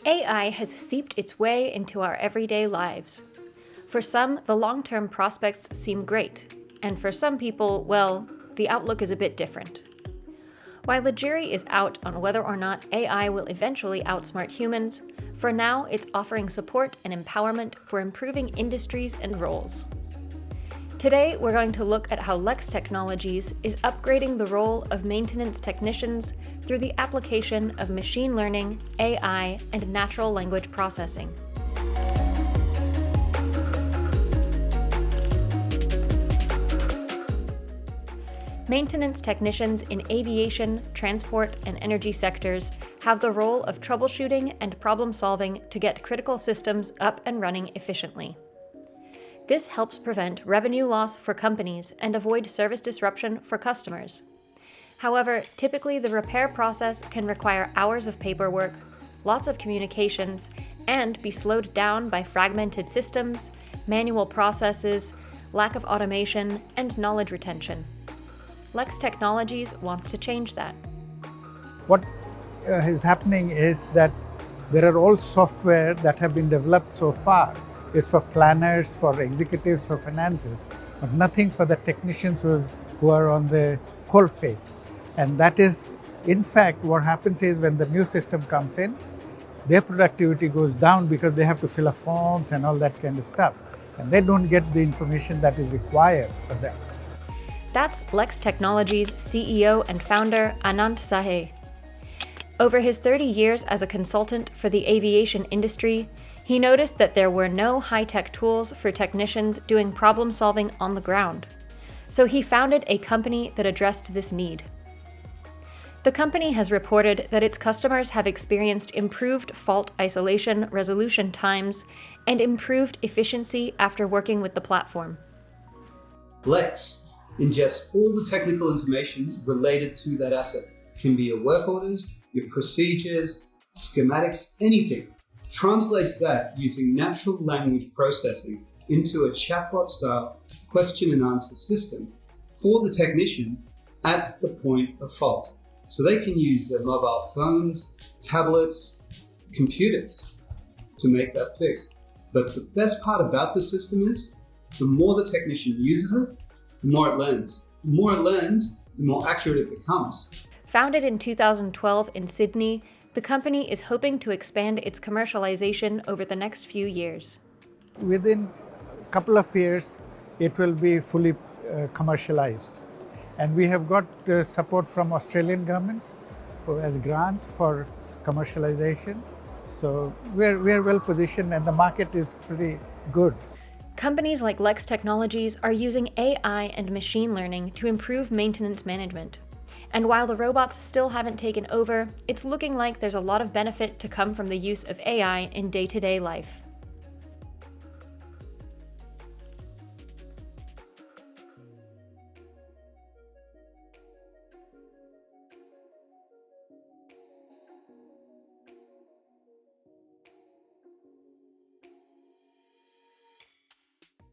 AI has seeped its way into our everyday lives. For some, the long-term prospects seem great, and for some people, well, the outlook is a bit different. While the jury is out on whether or not AI will eventually outsmart humans, for now it's offering support and empowerment for improving industries and roles. Today, we're going to look at how LexX Technologies is upgrading the role of maintenance technicians through the application of machine learning, AI, and natural language processing. Maintenance technicians in aviation, transport, and energy sectors have the role of troubleshooting and problem-solving to get critical systems up and running efficiently. This helps prevent revenue loss for companies and avoid service disruption for customers. However, typically the repair process can require hours of paperwork, lots of communications, and be slowed down by fragmented systems, manual processes, lack of automation, and knowledge retention. LexX Technologies wants to change that. What is happening is that there are all software that have been developed so far. It's for planners, for executives, for finances, but nothing for the technicians who are on the coalface. And that is, in fact, what happens is when the new system comes in, their productivity goes down because they have to fill up forms and all that kind of stuff. And they don't get the information that is required for them. That's LexX Technologies CEO and founder Anand Sahay. Over his 30 years as a consultant for the aviation industry, he noticed that there were no high-tech tools for technicians doing problem-solving on the ground. So he founded a company that addressed this need. The company has reported that its customers have experienced improved fault isolation resolution times and improved efficiency after working with the platform. LexX ingests all the technical information related to that asset. It can be your work orders, your procedures, schematics, anything. Translates that using natural language processing into a chatbot-style question and answer system for the technician at the point of fault. So they can use their mobile phones, tablets, computers to make that fix. But the best part about the system is the more the technician uses it, the more it learns. The more it learns, the more accurate it becomes. Founded in 2012 in Sydney, the company is hoping to expand its commercialization over the next few years. Within a couple of years, it will be fully commercialized. And we have got support from Australian government as grant for commercialization. So we're well positioned and the market is pretty good. Companies like LexX Technologies are using AI and machine learning to improve maintenance management. And while the robots still haven't taken over, it's looking like there's a lot of benefit to come from the use of AI in day-to-day life.